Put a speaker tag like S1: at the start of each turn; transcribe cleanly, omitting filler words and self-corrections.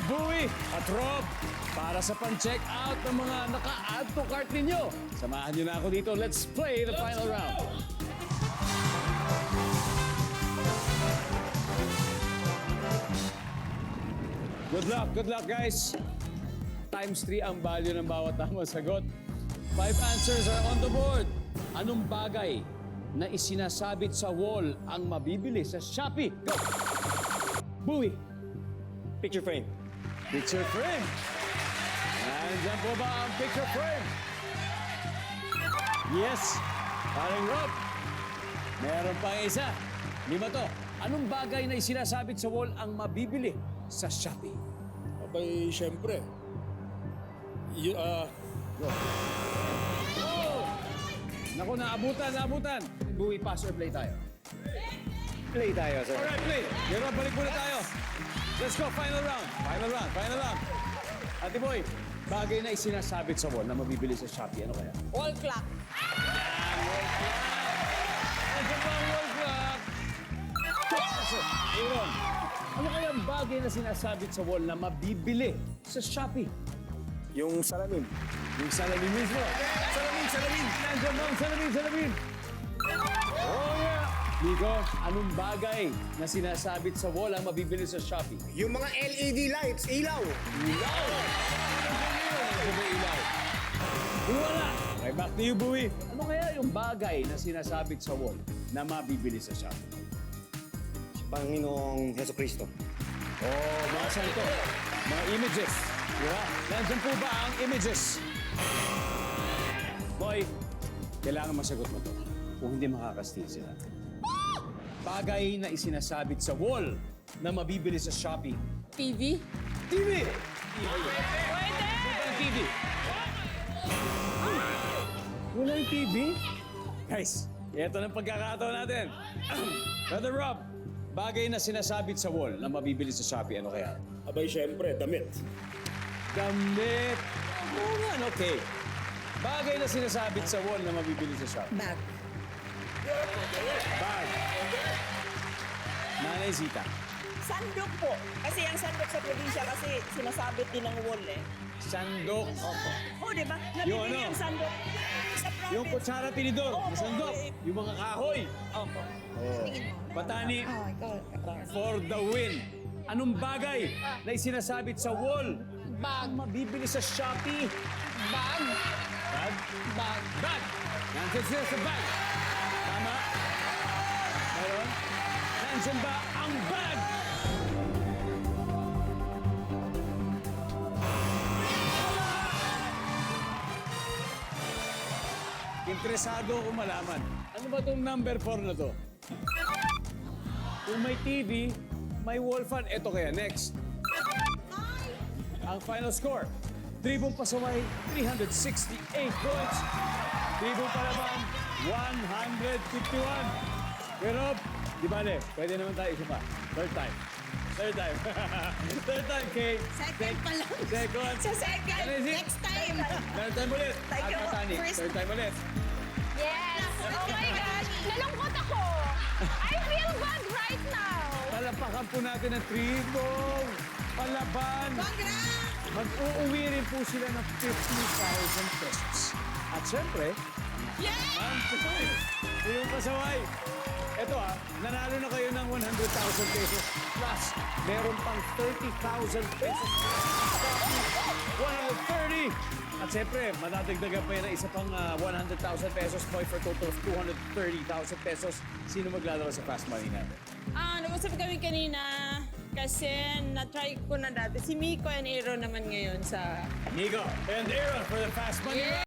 S1: Bowie at Rob para sa pan-check out ng mga naka-add to cart ninyo. Samahan nyo na ako dito. Let's play the final round. Good luck guys. Times 3 ang value ng bawat tamang sagot. 5 answers are on the board. Anong bagay na isinasabit sa wall ang mabibili sa Shopee? Go! Bowie.
S2: Picture frame.
S1: Picture frame. Nandiyan po ba ang picture frame? Yes. Paring Rob. Meron pang isa. 5 to. Anong bagay na isinasabit sa wall ang mabibili sa Shopee?
S3: Abay, syempre.
S1: Naku, naabutan. Bowie, pass or play tayo?
S2: Play tayo, sir.
S1: Alright, play. Pero balik muna tayo. Let's go, final round. Final round. Ate Boy, bagay na isinasabit sa wall na mabibili sa Shopee. Ano kaya?
S4: Wall clock.
S1: Ano ba ang wall clock? Aaron, ano kaya ang bagay na sinasabit sa wall na mabibili sa Shopee?
S2: Yung salamin.
S1: Yung salamin mismo. Salamin! Nandiyan ba ang salamin? Oh, yeah! Nico, anong bagay na sinasabit sa wall ang mabibili sa Shopee?
S5: Yung mga LED lights, ilaw.
S1: Ilaw! Ano ba ilaw? Wala! Okay, back to you, Bowie. Ano kaya yung bagay na sinasabit sa wall na mabibili sa Shopee?
S2: Panginoong Heso Kristo.
S1: Oh, mga santo. Mga images. Di ba? Nandiyan po ba ang images? Boy, kailangan masagot mo to. Kung hindi makakastil sila. Bagay na isinasabit sa wall na mabibili sa Shopee.
S4: TV.
S1: TV!
S4: Pwede!
S1: Ang TV. Wala yung TV? Guys, ito ng pagkakataon natin. Brother Rob, bagay na sinasabit sa wall na mabibili sa Shopee. Ano kaya?
S3: Abay, syempre, damit.
S1: Damit. Oo nga, okay. Bagay na sinasabit sa wall na mabibili sa Shopee.
S4: Bag.
S1: Bag. Nanay Zita.
S4: Sandok po. Kasi ang sandok sa probinsya kasi sinasabit din ng wall eh.
S1: Sandok.
S4: Oh, di ba?
S1: Yung
S4: Nabibili
S1: ano?
S4: yung sandok. Sa province.
S1: Yung kutsara tinidor.
S4: Opo.
S1: Yung sandok. Yung mga kahoy.
S4: Opo.
S1: Patani
S4: Oh, ikaw.
S1: for the win. Anong bagay na isinasabit sa wall?
S4: Bag.
S1: Mabibili sa Shopee.
S4: Bag.
S1: Bag.
S4: Bag.
S1: Bag. Nandiyan sila sa bag. Tama? Meron? Nandiyan ba ang bag? Interesado ako malaman. Ano ba tong number 4 na to? Kung may TV, may wall fan. Ito kaya, next. Ang final score, tribong pasaway, 368 points. Tribong palaban, 151. Pero, di bale, pwede naman tayo isa pa. Third time, Kay.
S4: Second pa lang.
S1: Second.
S4: Sa second.
S1: Ano is it?
S4: Next time.
S1: Third time ulit.
S4: Thank you.
S1: At Katani,
S4: First-
S1: third time ulit.
S6: Yes! Oh my gosh! Nalungkot ako! I feel bad right now!
S1: Palapakan po natin ang tribong palaban.
S4: Congrats!
S1: Mag-uuwi rin po sila ng 50,000 pesos. At syempre,
S4: Yay!
S1: ang yung pasaway. Eto nanalo na kayo ng 100,000 pesos plus meron pang 30,000 pesos. 130! At syempre, madadagdagan pa yun ng isa pang 100,000 pesos boy for total of 230,000 pesos. Sino maglalaro sa Fast Money natin?
S4: Nag-usap kami kanina kasi na-try ko na dati. Si Miko and Aaron naman ngayon sa...
S1: Nico and Aaron for the Fast Money round.